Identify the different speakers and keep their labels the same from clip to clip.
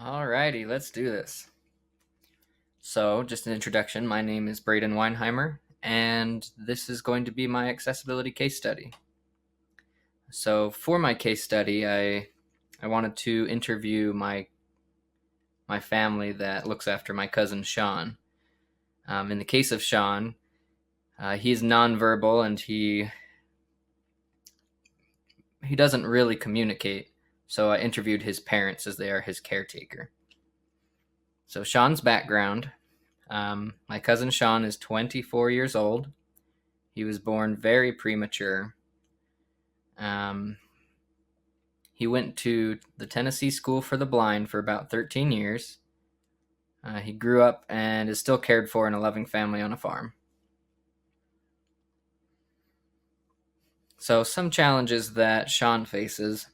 Speaker 1: Alrighty, let's do this. So, just an introduction. My name is Braden Weinheimer, and this is going to be my accessibility case study. So, for my case study, I wanted to interview my family that looks after my cousin Sean. In the case of Sean, he's nonverbal and he doesn't really communicate. So I interviewed his parents as they are his caretaker. So Sean's background. My cousin Sean is 24 years old. He was born very premature. Um, he went to the Tennessee School for the Blind for about 13 years. He grew up and is still cared for in a loving family on a farm. So, some challenges that Sean faces.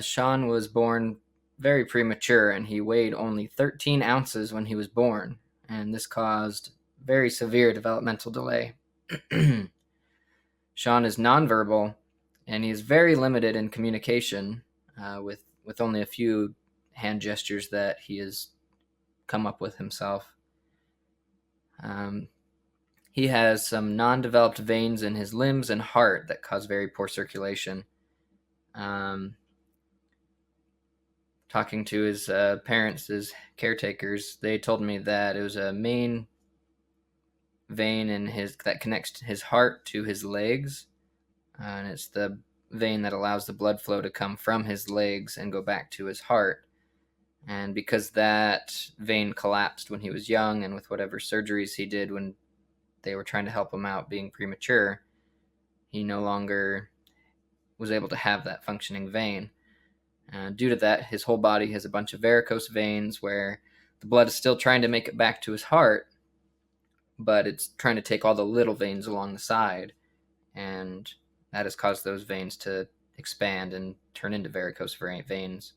Speaker 1: Sean was born very premature and he weighed only 13 ounces when he was born, and this caused very severe developmental delay. Sean is nonverbal and he is very limited in communication, with only a few hand gestures that he has come up with himself. He has some non-developed veins in his limbs and heart that cause very poor circulation. Talking to his parents, his caretakers, they told me that it was a main vein in his that connects his heart to his legs, and it's the vein that allows the blood flow to come from his legs and go back to his heart. And because that vein collapsed when he was young, and with whatever surgeries he did when they were trying to help him out being premature, he no longer was able to have that functioning vein. Due to that, his whole body has a bunch of varicose veins where the blood is still trying to make it back to his heart, but it's trying to take all the little veins along the side, and that has caused those veins to expand and turn into varicose veins.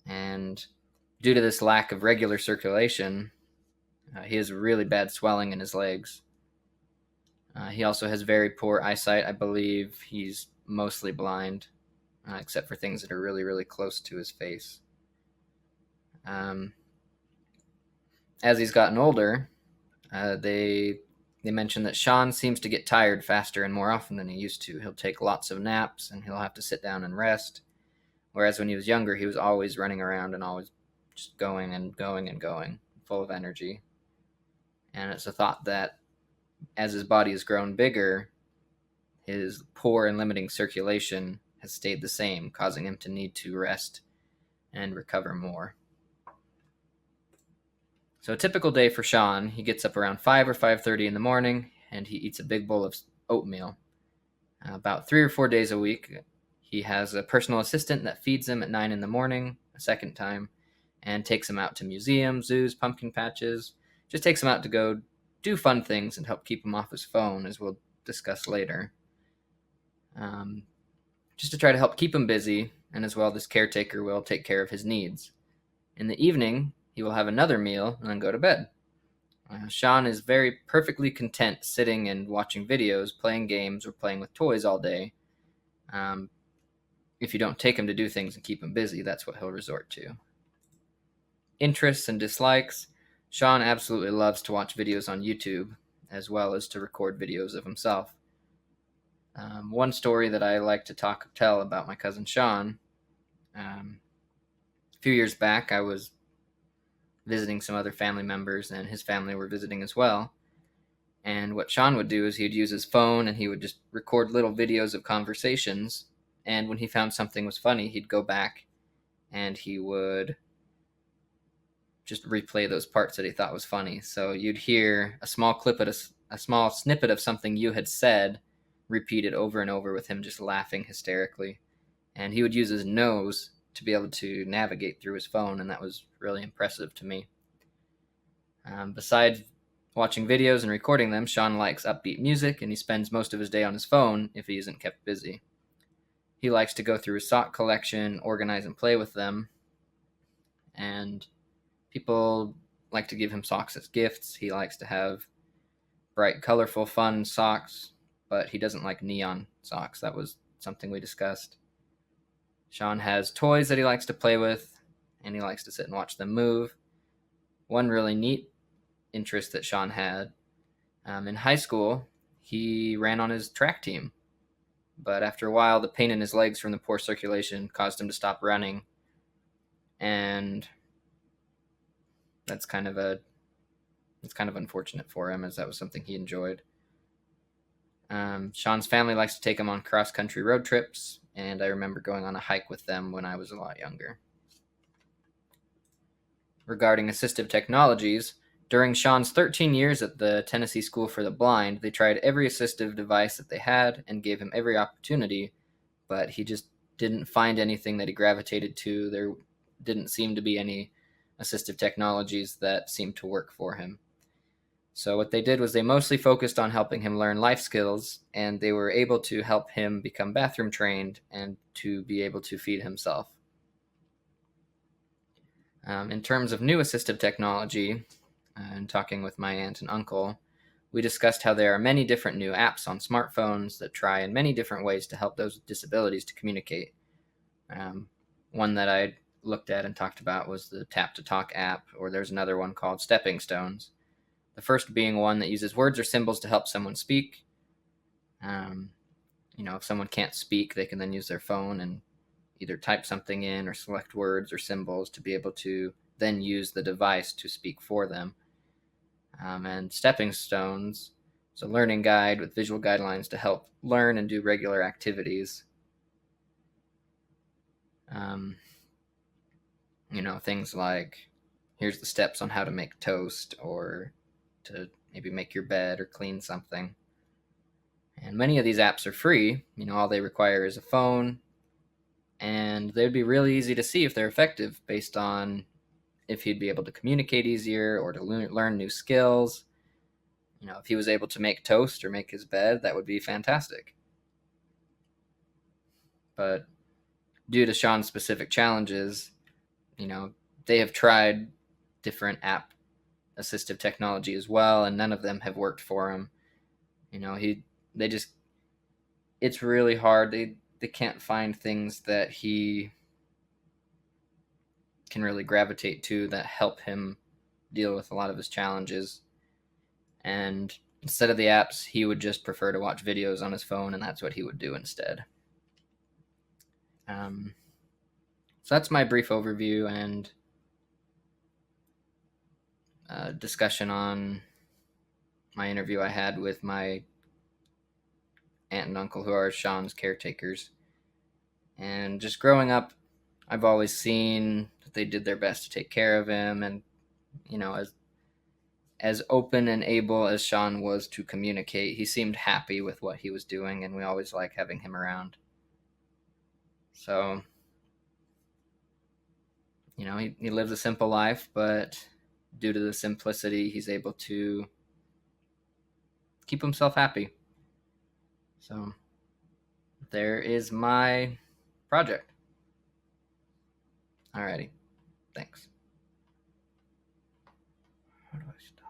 Speaker 1: And due to this lack of regular circulation, he has really bad swelling in his legs. He also has very poor eyesight. I believe he's mostly blind, except for things that are really, really close to his face. As he's gotten older, they mentioned that Sean seems to get tired faster and more often than he used to. He'll take lots of naps and he'll have to sit down and rest. Whereas when he was younger, he was always running around and always just going and going and going, full of energy. And it's a thought that as his body has grown bigger, his poor and limiting circulation has stayed the same, causing him to need to rest and recover more. So a typical day for Sean, he gets up around 5 or 5:30 in the morning and he eats a big bowl of oatmeal. About 3 or 4 days a week, he has a personal assistant that feeds him at 9 in the morning a second time and takes him out to museums, zoos, pumpkin patches, just takes him out to go do fun things and help keep him off his phone, as we'll discuss later. Just to try to help keep him busy, and as well, this caretaker will take care of his needs. In the evening, he will have another meal and then go to bed. Sean is very perfectly content sitting and watching videos, playing games, or playing with toys all day. If you don't take him to do things and keep him busy, that's what he'll resort to. Interests and dislikes. Sean absolutely loves to watch videos on YouTube, as well as to record videos of himself. One story that I like to tell about my cousin Sean. A few years back, I was visiting some other family members, and his family were visiting as well. And what Sean would do is he'd use his phone and he would just record little videos of conversations. And when he found something was funny, he'd go back and he would just replay those parts that he thought was funny. So you'd hear a small snippet of something you had said repeated over and over with him just laughing hysterically. And he would use his nose to be able to navigate through his phone, and that was really impressive to me. Besides watching videos and recording them, Sean likes upbeat music, and he spends most of his day on his phone if he isn't kept busy. He likes to go through his sock collection, organize and play with them, and people like to give him socks as gifts. He likes to have bright, colorful, fun socks, but he doesn't like neon socks. That was something we discussed. Sean has toys that he likes to play with, and he likes to sit and watch them move. One really neat interest that Sean had, in high school, he ran on his track team. But after a while, the pain in his legs from the poor circulation caused him to stop running. And that's kind of unfortunate for him, as that was something he enjoyed. Sean's family likes to take him on cross-country road trips, and I remember going on a hike with them when I was a lot younger. Regarding assistive technologies, during Sean's 13 years at the Tennessee School for the Blind, they tried every assistive device that they had and gave him every opportunity, but he just didn't find anything that he gravitated to. There didn't seem to be any assistive technologies that seemed to work for him. So what they did was they mostly focused on helping him learn life skills, and they were able to help him become bathroom trained and to be able to feed himself. In terms of new assistive technology, and talking with my aunt and uncle, we discussed how there are many different new apps on smartphones that try in many different ways to help those with disabilities to communicate. One that I looked at and talked about was the Tap to Talk app, or there's another one called Stepping Stones. The first being one that uses words or symbols to help someone speak. If someone can't speak, they can then use their phone and either type something in or select words or symbols to be able to then use the device to speak for them. And Stepping Stones is a learning guide with visual guidelines to help learn and do regular activities. Things like, here's the steps on how to make toast, or to maybe make your bed or clean something. And many of these apps are free. All they require is a phone, and they'd be really easy to see if they're effective based on if he'd be able to communicate easier or to learn new skills. If he was able to make toast or make his bed, that would be fantastic. But due to Sean's specific challenges, they have tried different app assistive technology as well, and none of them have worked for him. It's really hard. They can't find things that he can really gravitate to that help him deal with a lot of his challenges. And instead of the apps, he would just prefer to watch videos on his phone, and that's what he would do instead. So that's my brief overview and discussion on my interview I had with my aunt and uncle, who are Sean's caretakers. And just growing up, I've always seen that they did their best to take care of him, and as open and able as Sean was to communicate, he seemed happy with what he was doing, and we always like having him around. So he lives a simple life, but due to the simplicity, he's able to keep himself happy. So there is my project. Alrighty, thanks. How do I stop?